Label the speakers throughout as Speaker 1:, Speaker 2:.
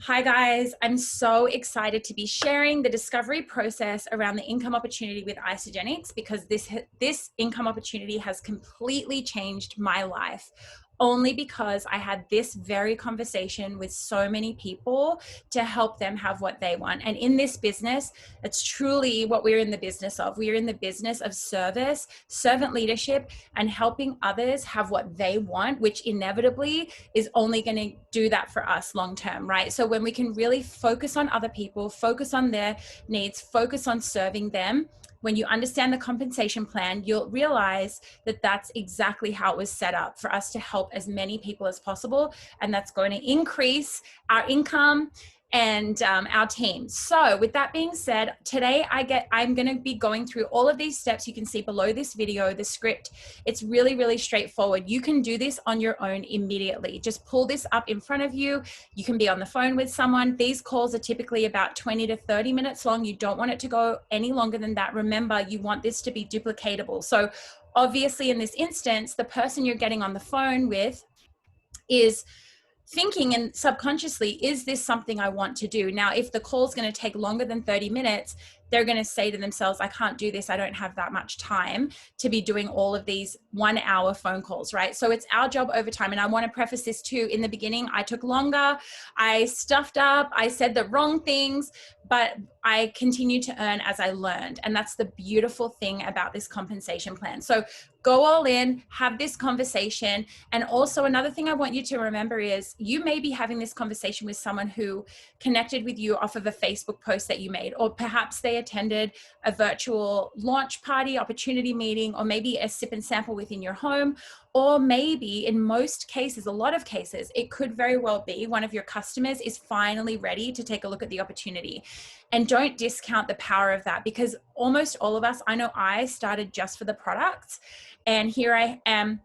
Speaker 1: Hi guys, I'm so excited to be sharing the discovery process around the income opportunity with Isagenix because this income opportunity has completely changed my life. Only because I had this very conversation with so many people to help them have what they want. And in this business, it's truly what we're in the business of. We are in the business of service, servant leadership, and helping others have what they want, which inevitably is only going to do that for us long term, right? So when we can really focus on other people, focus on their needs, focus on serving them, when you understand the compensation plan, you'll realize that that's exactly how it was set up for us to help as many people as possible. And that's going to increase our income and our team. So with that being said, today I'm going to be going through all of these steps. You can see below this video, the script. It's really, really straightforward. You can do this on your own immediately. Just pull this up in front of you. You can be on the phone with someone. These calls are typically about 20 to 30 minutes long. You don't want it to go any longer than that. Remember, you want this to be duplicatable. So obviously in this instance, the person you're getting on the phone with is thinking and subconsciously, is this something I want to do? Now, if the call is going to take longer than 30 minutes, they're going to say to themselves, I can't do this. I don't have that much time to be doing all of these 1 hour phone calls, right? So it's our job over time. And I want to preface this too. In the beginning, I took longer. I stuffed up. I said the wrong things, but I continued to earn as I learned. And that's the beautiful thing about this compensation plan. So go all in, have this conversation. And also another thing I want you to remember is you may be having this conversation with someone who connected with you off of a Facebook post that you made, or perhaps they attended a virtual launch party, opportunity meeting, or maybe a sip and sample within your home. Or maybe in most cases, a lot of cases, it could very well be one of your customers is finally ready to take a look at the opportunity. And don't discount the power of that, because almost all of us, I know I started just for the products, and here I am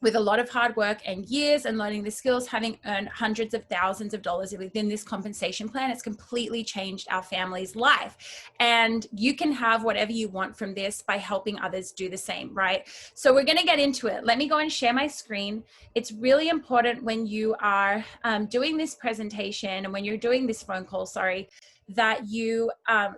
Speaker 1: with a lot of hard work and years and learning the skills, having earned hundreds of thousands of dollars within this compensation plan. It's completely changed our family's life. And you can have whatever you want from this by helping others do the same, right? So we're gonna get into it. Let me go and share my screen. It's really important when you are doing this presentation and when you're doing this phone call, that you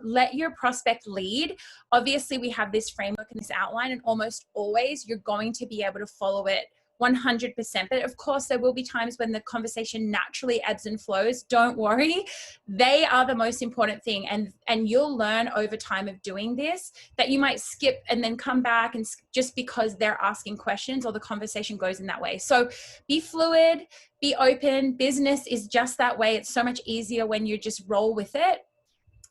Speaker 1: let your prospect lead. Obviously, we have this framework and this outline, and almost always you're going to be able to follow it 100%. But of course, there will be times when the conversation naturally ebbs and flows. Don't worry. They are the most important thing. And you'll learn over time of doing this that you might skip and then come back, and just because they're asking questions or the conversation goes in that way. So be fluid, be open. Business is just that way. It's so much easier when you just roll with it.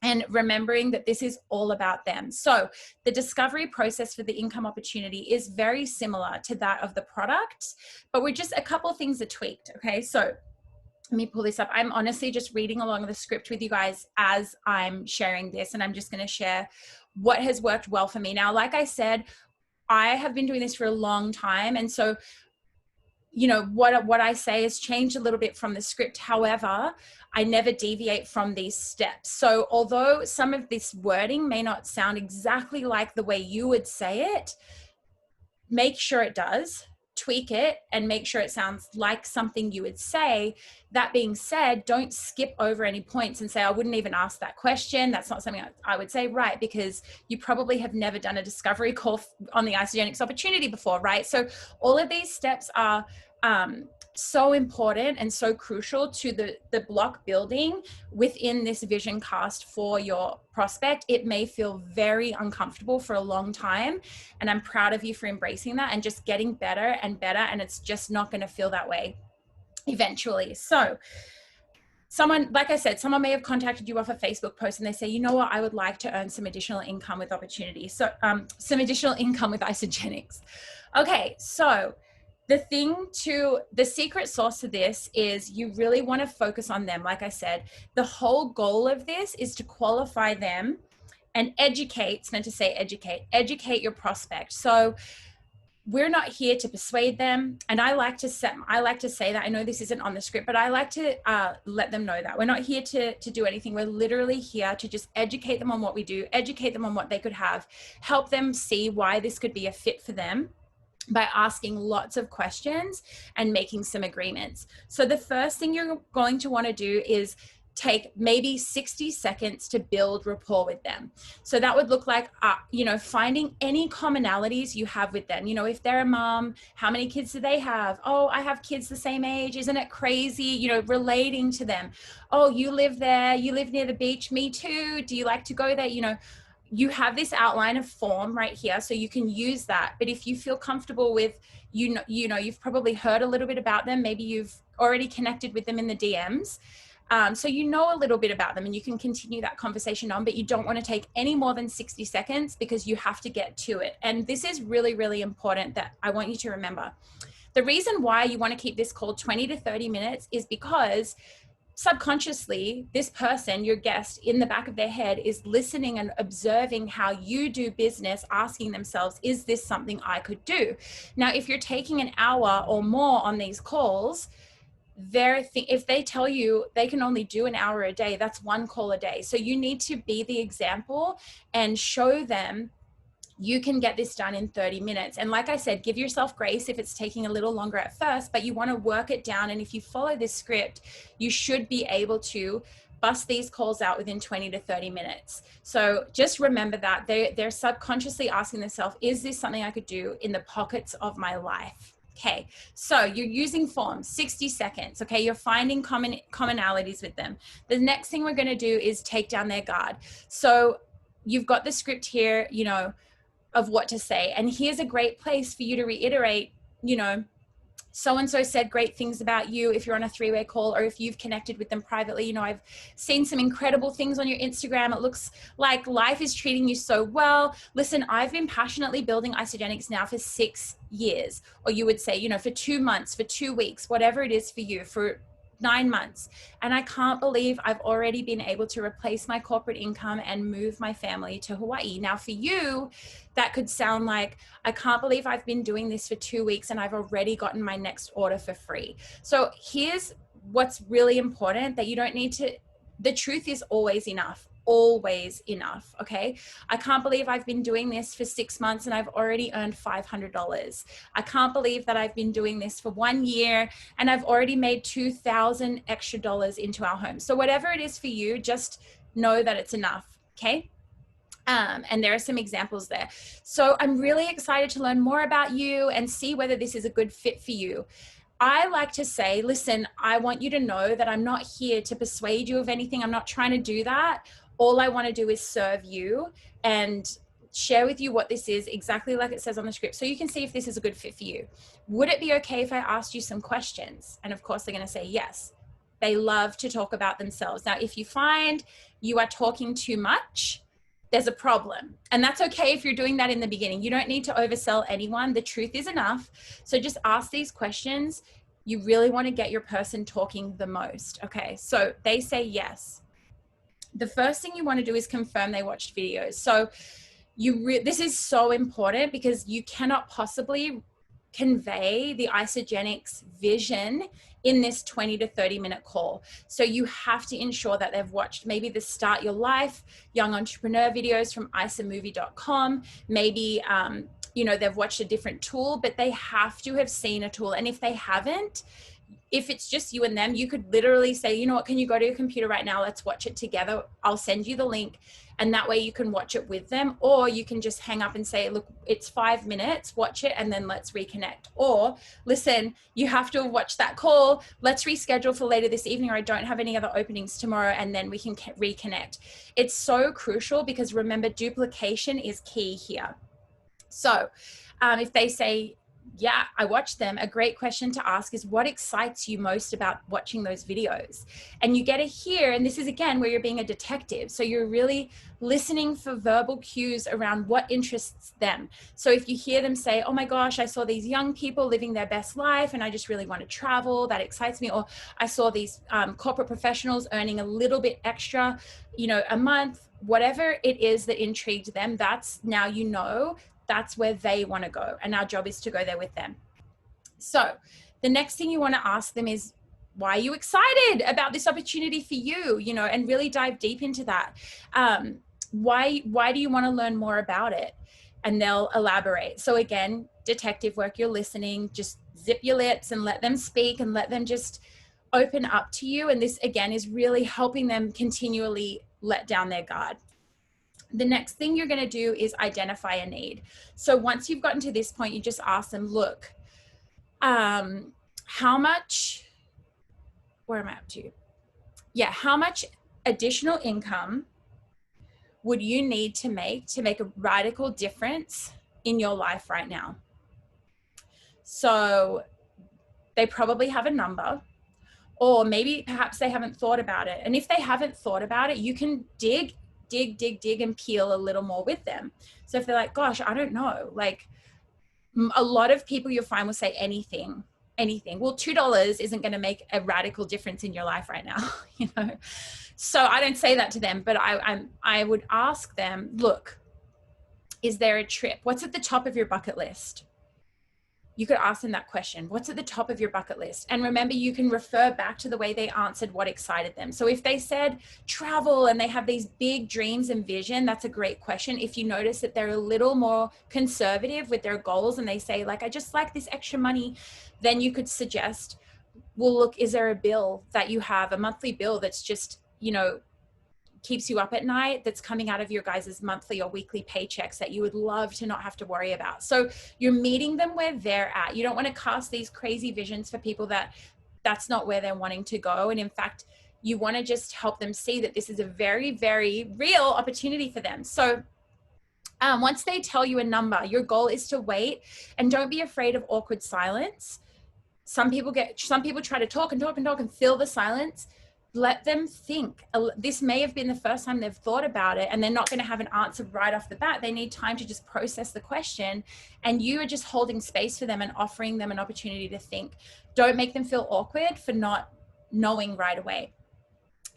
Speaker 1: And remembering that this is all about them. So the discovery process for the income opportunity is very similar to that of the product, but we're just a couple of things are tweaked. Okay, so let me pull this up. I'm honestly just reading along the script with you guys as I'm sharing this, and I'm just going to share what has worked well for me. Now, like I said, I have been doing this for a long time, and so you know, what I say has changed a little bit from the script. However, I never deviate from these steps. So although some of this wording may not sound exactly like the way you would say it, make sure it does, tweak it, and make sure it sounds like something you would say. That being said, don't skip over any points and say, I wouldn't even ask that question. That's not something I would say, right? Because you probably have never done a discovery call on the Isagenix opportunity before, right? So all of these steps are so important and so crucial to the block building within this vision cast for your prospect. It may feel very uncomfortable for a long time, and I'm proud of you for embracing that and just getting better and better, and it's just not going to feel that way eventually. So someone, like I said, someone may have contacted you off a Facebook post and they say, you know what, I would like to earn some additional income with opportunity. So some additional income with Isagenix. Okay, so the secret sauce to this is you really want to focus on them. Like I said, the whole goal of this is to qualify them and educate. It's meant to say educate your prospect. So we're not here to persuade them. And I like to say that, I know this isn't on the script, but I like to let them know that we're not here to do anything. We're literally here to just educate them on what we do, educate them on what they could have, help them see why this could be a fit for them, by asking lots of questions and making some agreements. So the first thing you're going to want to do is take maybe 60 seconds to build rapport with them. So that would look like, finding any commonalities you have with them. If they're a mom, how many kids do they have? Oh, I have kids the same age. Isn't it crazy? Relating to them. Oh, you live there. You live near the beach. Me too. Do you like to go there? You have this outline of form right here, so you can use that. But if you feel comfortable with, you've probably heard a little bit about them. Maybe you've already connected with them in the DMs. So you know a little bit about them and you can continue that conversation on, but you don't want to take any more than 60 seconds because you have to get to it. And this is really, really important that I want you to remember. The reason why you want to keep this call 20 to 30 minutes is because subconsciously, this person, your guest, in the back of their head is listening and observing how you do business, asking themselves, is this something I could do? Now, if you're taking an hour or more on these calls, if they tell you they can only do an hour a day, that's one call a day. So you need to be the example and show them you can get this done in 30 minutes. And like I said, give yourself grace if it's taking a little longer at first, but you want to work it down. And if you follow this script, you should be able to bust these calls out within 20 to 30 minutes. So just remember that they're subconsciously asking themselves, is this something I could do in the pockets of my life? Okay, so you're using forms, 60 seconds. Okay, you're finding commonalities with them. The next thing we're going to do is take down their guard. So you've got the script here, of what to say. And here's a great place for you to reiterate, so-and-so said great things about you if you're on a three-way call, or if you've connected with them privately. I've seen some incredible things on your Instagram. It looks like life is treating you so well. Listen, I've been passionately building Isagenix now for 6 years, or you would say, for 2 months, for 2 weeks, whatever it is for you, for 9 months. And I can't believe I've already been able to replace my corporate income and move my family to Hawaii. Now for you, that could sound like, I can't believe I've been doing this for 2 weeks and I've already gotten my next order for free. So here's what's really important, that you don't need to, the truth is always enough. Always enough. Okay. I can't believe I've been doing this for 6 months and I've already earned $500. I can't believe that I've been doing this for 1 year and I've already made $2,000 extra dollars into our home. So whatever it is for you, just know that it's enough. Okay. And there are some examples there. So I'm really excited to learn more about you and see whether this is a good fit for you. I like to say, listen, I want you to know that I'm not here to persuade you of anything. I'm not trying to do that. All I want to do is serve you and share with you what this is, exactly like it says on the script, so you can see if this is a good fit for you. Would it be okay if I asked you some questions? And of course, they're going to say yes. They love to talk about themselves. Now, if you find you are talking too much, there's a problem. And that's okay if you're doing that in the beginning. You don't need to oversell anyone. The truth is enough. So just ask these questions. You really want to get your person talking the most. Okay, so they say yes. The first thing you want to do is confirm they watched videos. So this is so important because you cannot possibly convey the Isagenix vision in this 20 to 30 minute call. So you have to ensure that they've watched maybe the Start Your Life Young Entrepreneur videos from isamovie.com. Maybe, they've watched a different tool, but they have to have seen a tool. And if they haven't, if it's just you and them, you could literally say, you know what, can you go to your computer right now? Let's watch it together. I'll send you the link. And that way you can watch it with them, or you can just hang up and say, look, it's 5 minutes, watch it, and then let's reconnect. Or listen, you have to watch that call. Let's reschedule for later this evening, or I don't have any other openings tomorrow, and then we can reconnect. It's so crucial because remember, duplication is key here. So if they say, yeah, I watched them, a great question to ask is, what excites you most about watching those videos? And you get to hear, and this is again where you're being a detective. So you're really listening for verbal cues around what interests them. So if you hear them say, oh my gosh, I saw these young people living their best life and I just really want to travel, that excites me. Or I saw these corporate professionals earning a little bit extra, a month, whatever it is that intrigued them, that's now that's where they want to go. And our job is to go there with them. So the next thing you want to ask them is, why are you excited about this opportunity for you? And really dive deep into that. Why do you want to learn more about it? And they'll elaborate. So again, detective work, you're listening, just zip your lips and let them speak and let them just open up to you. And this again is really helping them continually let down their guard. The next thing you're going to do is identify a need. So once you've gotten to this point, you just ask them, look, how much, where am I up to? Yeah, how much additional income would you need to make a radical difference in your life right now? So they probably have a number, or maybe perhaps they haven't thought about it. And if they haven't thought about it, you can dig and peel a little more with them. So if they're like, gosh, I don't know, like a lot of people you'll find will say anything. Well, $2 isn't going to make a radical difference in your life right now, you know? So I don't say that to them, but I would ask them, look, is there a trip? What's at the top of your bucket list? You could ask them that question. What's at the top of your bucket list? And remember, you can refer back to the way they answered what excited them. So if they said travel and they have these big dreams and vision, that's a great question. If you notice that they're a little more conservative with their goals and they say like, I just like this extra money, then you could suggest, well, look, is there a bill that you have, a monthly bill that's just, you know, keeps you up at night, that's coming out of your guys' monthly or weekly paychecks that you would love to not have to worry about? So you're meeting them where they're at. You don't want to cast these crazy visions for people that's not where they're wanting to go. And in fact, you want to just help them see that this is a very, very real opportunity for them. So once they tell you a number, your goal is to wait, and don't be afraid of awkward silence. Some people try to talk and fill the silence. Let them think. This may have been the first time they've thought about it, and they're not going to have an answer right off the bat. They need time to just process the question, and you are just holding space for them and offering them an opportunity to think. Don't make them feel awkward for not knowing right away.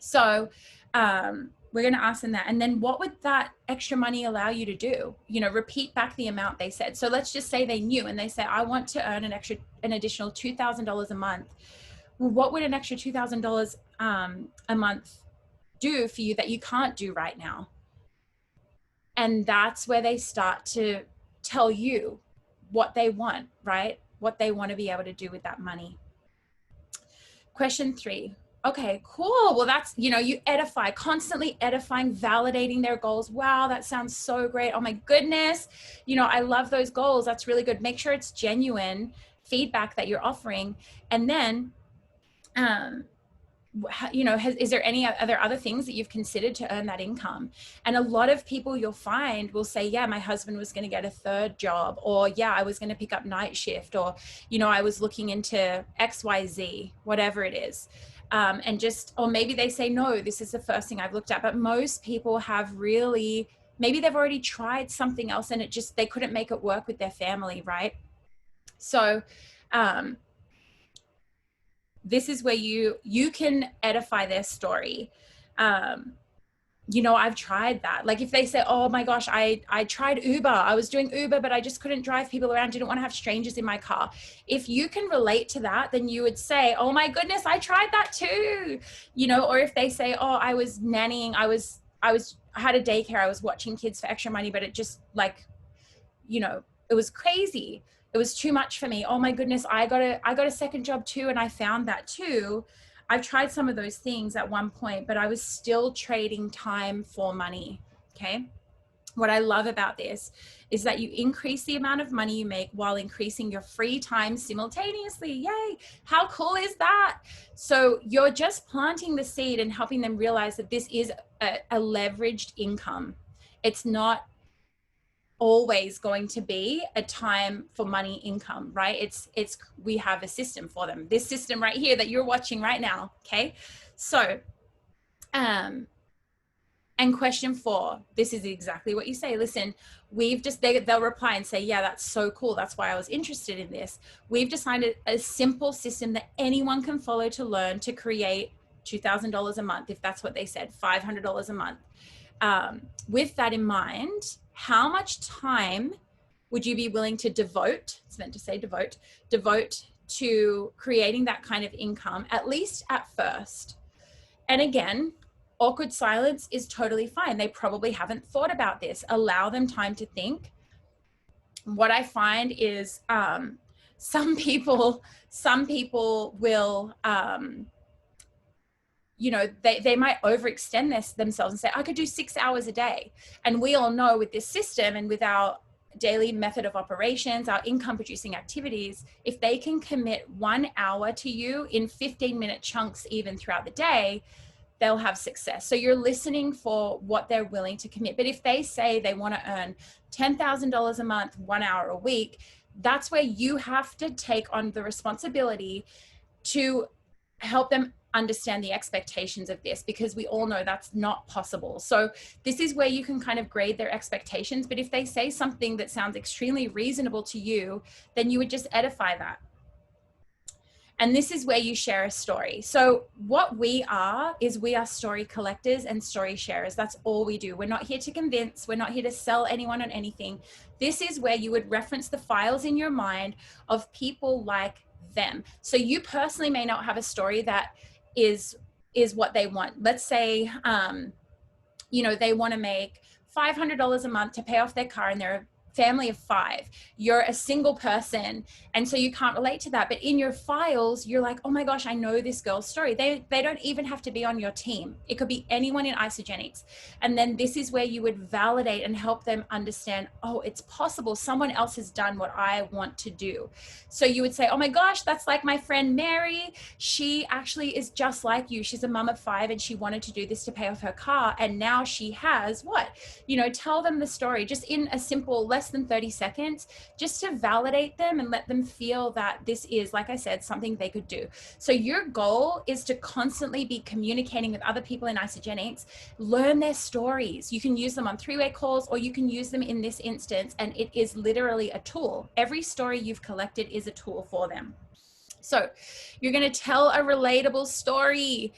Speaker 1: So we're going to ask them that. And then what would that extra money allow you to do? You know, repeat back the amount they said. So let's just say they knew and they say, I want to earn an additional $2,000 a month. Well, what would an extra $2,000 a month do for you that you can't do right now? And that's where they start to tell you what they want, right? What they want to be able to do with that money. Question 3. Okay, cool. Well, that's, you know, you edify, constantly edifying, validating their goals. Wow, that sounds so great. Oh my goodness. You know, I love those goals. That's really good. Make sure it's genuine feedback that you're offering. And then, you know, is there any other things that you've considered to earn that income? And a lot of people you'll find will say, yeah, my husband was going to get a third job, or yeah, I was going to pick up night shift, or, you know, I was looking into XYZ, whatever it is. Or maybe they say, no, this is the first thing I've looked at. But most people have really, maybe they've already tried something else and they couldn't make it work with their family, right? So, this is where you can edify their story. You know, I've tried that. Like if they say, oh my gosh, I tried Uber. I was doing Uber, but I just couldn't drive people around. Didn't want to have strangers in my car. If you can relate to that, then you would say, oh my goodness, I tried that too. You know, or if they say, oh, I was nannying. I had a daycare. I was watching kids for extra money, but it just like, you know, it was crazy. It was too much for me. Oh my goodness, I got a second job too, and I found that too. I've tried some of those things at one point, but I was still trading time for money. Okay. What I love about this is that you increase the amount of money you make while increasing your free time simultaneously. Yay. How cool is that? So you're just planting the seed and helping them realize that this is a leveraged income. It's not always going to be a time for money income, right? We have a system for them. This system right here that you're watching right now. Okay. So, and question 4, this is exactly what you say. Listen, they'll reply and say, yeah, that's so cool. That's why I was interested in this. We've designed a simple system that anyone can follow to learn to create $2,000 a month. If that's what they said, $500 a month. With that in mind, how much time would you be willing to devote? It's meant to say devote to creating that kind of income, at least at first. And again, awkward silence is totally fine. They probably haven't thought about this. Allow them time to think. What I find is some people will you know, they might overextend themselves and say, I could do 6 hours a day. And we all know with this system and with our daily method of operations, our income producing activities, if they can commit 1 hour to you in 15-minute chunks, even throughout the day, they'll have success. So you're listening for what they're willing to commit. But if they say they want to earn $10,000 a month, 1 hour a week, that's where you have to take on the responsibility to help them understand the expectations of this, because we all know that's not possible. So this is where you can kind of grade their expectations. But if they say something that sounds extremely reasonable to you, then you would just edify that. And this is where you share a story. So what we are is we are story collectors and story sharers. That's all we do. We're not here to convince. We're not here to sell anyone on anything. This is where you would reference the files in your mind of people like them. So you personally may not have a story that is what they want. Let's say, you know, they want to make $500 a month to pay off their car, and they're a family of 5. You're a single person, and so you can't relate to that. But in your files, you're like, oh my gosh, I know this girl's story. They don't even have to be on your team. It could be anyone in Isagenix. And then this is where you would validate and help them understand, oh, it's possible. Someone else has done what I want to do. So you would say, oh my gosh, that's like my friend Mary. She actually is just like you. She's a mom of 5, and she wanted to do this to pay off her car. And now she has what? You know, tell them the story just in a simple, less than 30 seconds, just to validate them and let them feel that this is, like I said, something they could do. So your goal is to constantly be communicating with other people in Isagenix, learn their stories. You can use them on 3-way calls, or you can use them in this instance, and it is literally a tool. Every story you've collected is a tool for them. So you're going to tell a relatable story.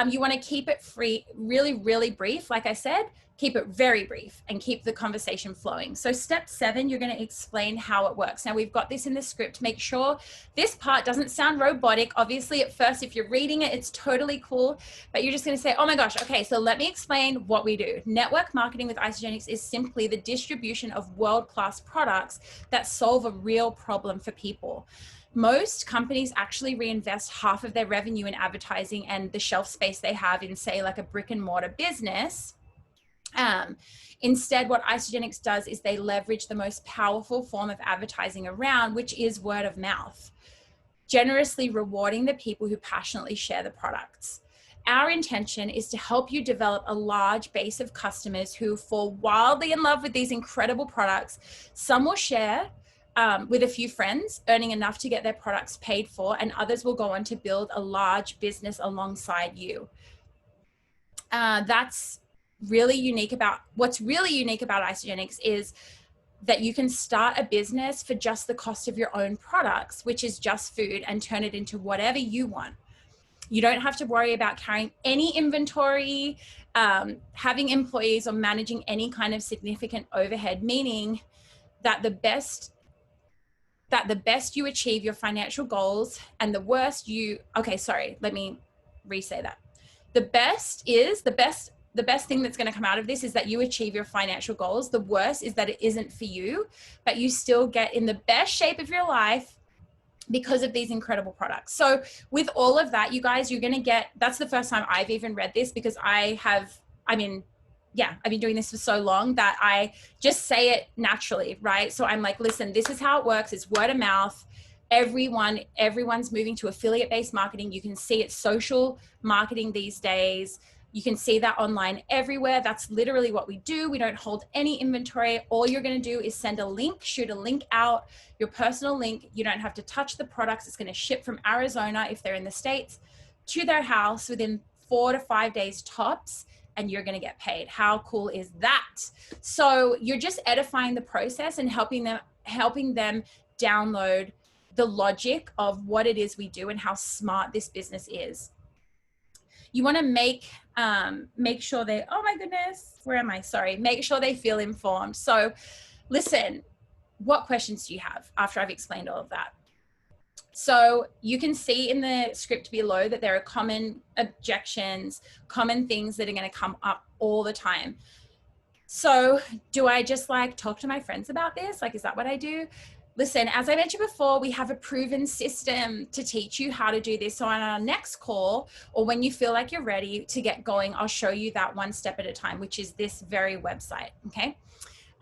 Speaker 1: You want to keep it free, really, really brief. Like I said, keep it very brief and keep the conversation flowing. So step 7, you're going to explain how it works. Now we've got this in the script. Make sure this part doesn't sound robotic. Obviously at first, if you're reading it, it's totally cool, but you're just going to say, oh my gosh, okay, so let me explain what we do. Network marketing with Isagenix is simply the distribution of world-class products that solve a real problem for people. Most companies actually reinvest half of their revenue in advertising and the shelf space they have in, say, like a brick and mortar business. Instead, what Isagenix does is they leverage the most powerful form of advertising around, which is word of mouth, generously rewarding the people who passionately share the products. Our intention is to help you develop a large base of customers who fall wildly in love with these incredible products. Some will share with a few friends, earning enough to get their products paid for, and others will go on to build a large business alongside you. That's really unique about, what's really unique about Isagenix is that you can start a business for just the cost of your own products, which is just food, and turn it into whatever you want. You don't have to worry about carrying any inventory, having employees, or managing any kind of significant overhead, meaning that the best you achieve your financial goals, and the worst you, okay, sorry, let me re-say that. The best thing that's going to come out of this is that you achieve your financial goals. The worst is that it isn't for you, but you still get in the best shape of your life because of these incredible products. So with all of that, you guys, you're going to get, that's the first time I've even read this, because I've been doing this for so long that I just say it naturally, right? So I'm like, listen, this is how it works. It's word of mouth. Everyone's moving to affiliate-based marketing. You can see it's social marketing these days. You can see that online everywhere. That's literally what we do. We don't hold any inventory. All you're going to do is send a link, shoot a link out, your personal link. You don't have to touch the products. It's going to ship from Arizona, if they're in the States, to their house within 4 to 5 days tops, and you're going to get paid. How cool is that? So you're just edifying the process and helping them download the logic of what it is we do and how smart this business is. You want to make sure they, oh my goodness, where am I? Sorry. Make sure they feel informed. So listen, what questions do you have after I've explained all of that? So you can see in the script below that there are common objections, common things that are going to come up all the time. So do I just like talk to my friends about this? Like, is that what I do? Listen, as I mentioned before, we have a proven system to teach you how to do this. So on our next call, or when you feel like you're ready to get going, I'll show you that one step at a time, which is this very website. Okay.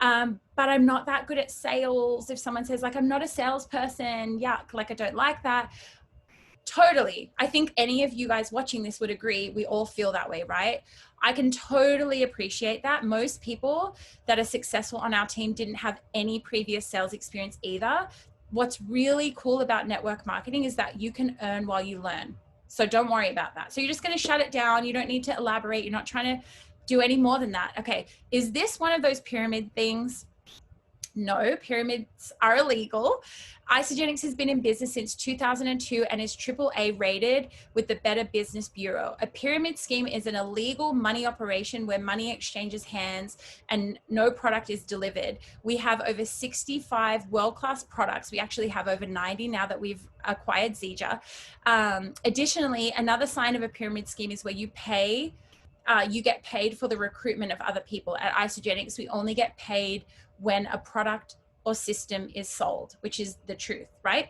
Speaker 1: But I'm not that good at sales. If someone says like, I'm not a salesperson, yuck, like I don't like that. Totally. I think any of you guys watching this would agree. We all feel that way, right? I can totally appreciate that. Most people that are successful on our team didn't have any previous sales experience either. What's really cool about network marketing is that you can earn while you learn. So don't worry about that. So you're just going to shut it down. You don't need to elaborate. You're not trying to do any more than that. Okay. Is this one of those pyramid things? No, pyramids are illegal. Isagenix has been in business since 2002 and is AAA rated with the Better Business Bureau. A pyramid scheme is an illegal money operation where money exchanges hands and no product is delivered. We have over 65 world-class products. We actually have over 90 now that we've acquired Zija. Additionally, another sign of a pyramid scheme is where you get paid for the recruitment of other people. At Isagenix, we only get paid when a product or system is sold, which is the truth, right?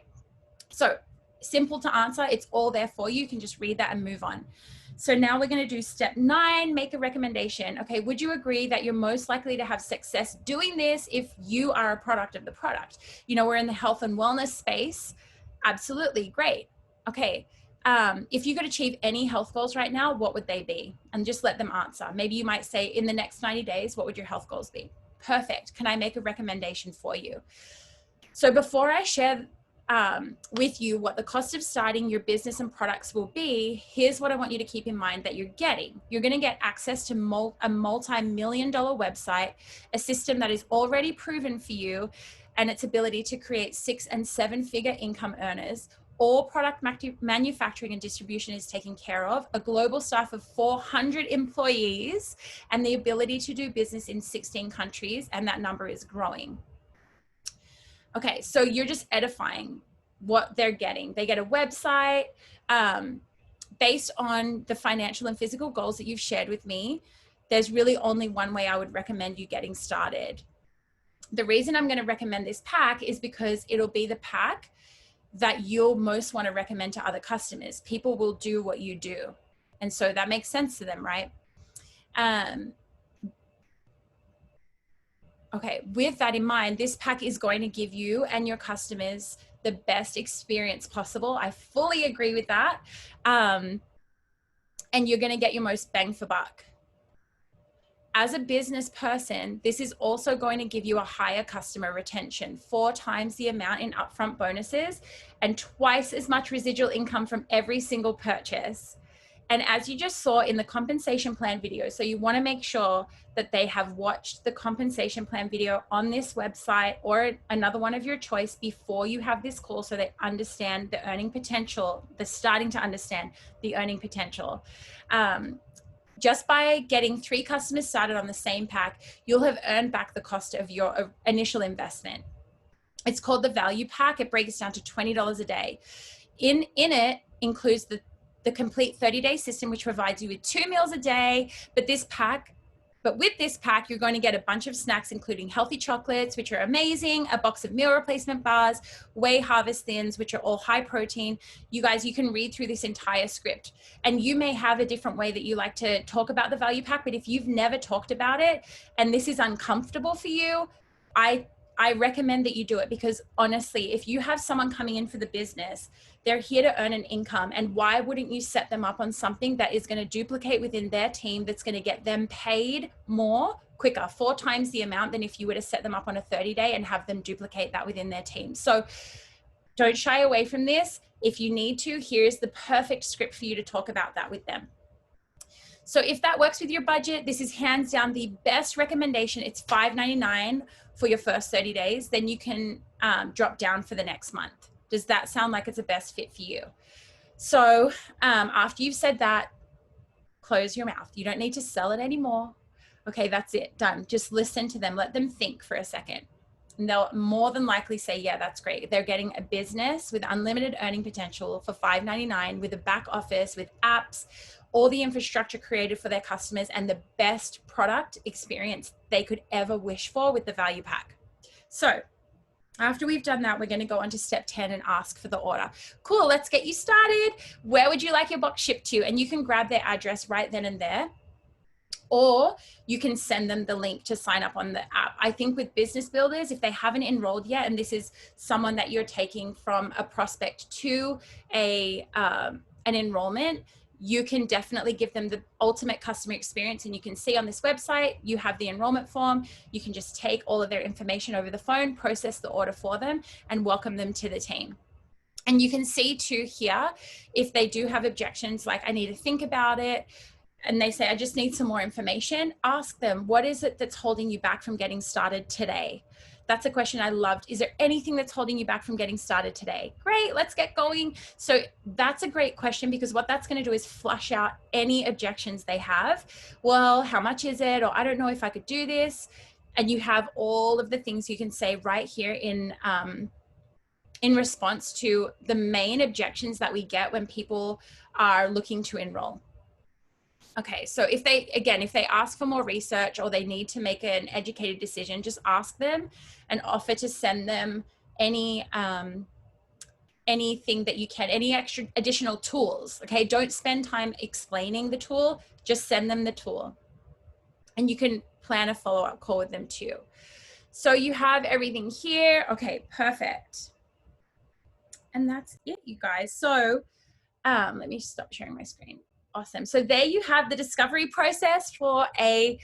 Speaker 1: So simple to answer. It's all there for you. You can just read that and move on. So now we're going to do step 9, make a recommendation. Okay, would you agree that you're most likely to have success doing this if you are a product of the product? You know, we're in the health and wellness space. Absolutely, great. Okay, if you could achieve any health goals right now, what would they be? And just let them answer. Maybe you might say, in the next 90 days, what would your health goals be? Perfect. Can I make a recommendation for you? So before I share with you what the cost of starting your business and products will be, here's what I want you to keep in mind that you're getting. You're going to get access to a multi-million-dollar website, a system that is already proven for you, and its ability to create 6- and 7-figure income earners. All product manufacturing and distribution is taken care of, a global staff of 400 employees, and the ability to do business in 16 countries, and that number is growing. Okay, so you're just edifying what they're getting. They get a website based on the financial and physical goals that you've shared with me. There's really only one way I would recommend you getting started. The reason I'm going to recommend this pack is because it'll be the pack that you'll most want to recommend to other customers. People will do what you do. And so that makes sense to them, right? Okay, with that in mind, this pack is going to give you and your customers the best experience possible. I fully agree with that. And you're going to get your most bang for buck. As a business person, this is also going to give you a higher customer retention, 4 times the amount in upfront bonuses and twice as much residual income from every single purchase. And as you just saw in the compensation plan video, so you want to make sure that they have watched the compensation plan video on this website or another one of your choice before you have this call, so they understand the earning potential. They're starting to understand the earning potential. Just by getting 3 customers started on the same pack, you'll have earned back the cost of your initial investment. It's called the value pack. It breaks down to $20 a day. In it includes the complete 30-day system, which provides you with 2 meals a day. But with this pack, you're going to get a bunch of snacks, including healthy chocolates, which are amazing, a box of meal replacement bars, Whey Harvest Thins, which are all high protein. You guys, you can read through this entire script, and you may have a different way that you like to talk about the value pack, but if you've never talked about it and this is uncomfortable for you, I recommend that you do it, because honestly, if you have someone coming in for the business, they're here to earn an income. And why wouldn't you set them up on something that is going to duplicate within their team, that's going to get them paid more quicker, 4 times the amount than if you were to set them up on a 30-day and have them duplicate that within their team. So don't shy away from this. If you need to, here's the perfect script for you to talk about that with them. So if that works with your budget, this is hands down the best recommendation. It's $5.99 for your first 30 days. Then you can drop down for the next month. Does that sound like it's the best fit for you? So after you've said that, close your mouth. You don't need to sell it anymore. Okay, that's it, done. Just listen to them. Let them think for a second. And they'll more than likely say, yeah, that's great. They're getting a business with unlimited earning potential for $5.99 with a back office, with apps, all the infrastructure created for their customers, and the best product experience they could ever wish for with the value pack. So After we've done that, we're going to go on to step 10 and ask for the order. Cool, let's get you started. Where would you like your box shipped to? And you can grab their address right then and there, or you can send them the link to sign up on the app. I think with business builders, if they haven't enrolled yet, and this is someone that you're taking from a prospect to an enrollment, you can definitely give them the ultimate customer experience. And you can see on this website, you have the enrollment form. You can just take all of their information over the phone, process the order for them, and welcome them to the team. And you can see too here, if they do have objections, like I need to think about it, and they say, I just need some more information, ask them, what is it that's holding you back from getting started today? That's a question I loved. Is there anything that's holding you back from getting started today? Great, let's get going. So that's a great question, because what that's going to do is flush out any objections they have. Well, how much is it? Or I don't know if I could do this. And you have all of the things you can say right here in response to the main objections that we get when people are looking to enroll. Okay, so if they ask for more research or they need to make an educated decision, just ask them and offer to send them anything that you can, any extra additional tools. Okay, don't spend time explaining the tool, just send them the tool. And you can plan a follow-up call with them too. So you have everything here. Okay, perfect. And that's it, you guys. So let me stop sharing my screen. Awesome. So there you have the discovery process for a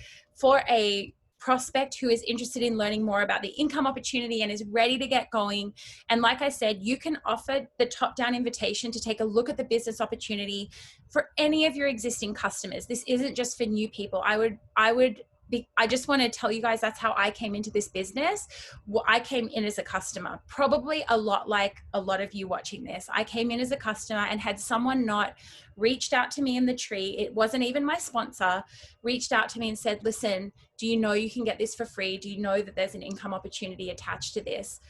Speaker 1: prospect who is interested in learning more about the income opportunity and is ready to get going. And like I said, you can offer the top-down invitation to take a look at the business opportunity for any of your existing customers. This isn't just for new people. I just want to tell you guys, that's how I came into this business. Well, I came in as a customer, probably a lot like a lot of you watching this. I came in as a customer and had someone not reached out to me in the tree. It wasn't even my sponsor, reached out to me and said, listen, do you know you can get this for free? Do you know that there's an income opportunity attached to this?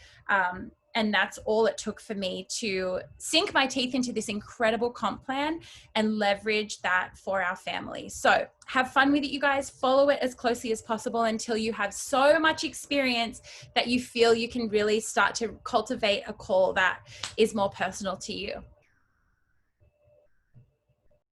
Speaker 1: And that's all it took for me to sink my teeth into this incredible comp plan and leverage that for our family. So have fun with it, you guys. Follow it as closely as possible until you have so much experience that you feel you can really start to cultivate a call that is more personal to you.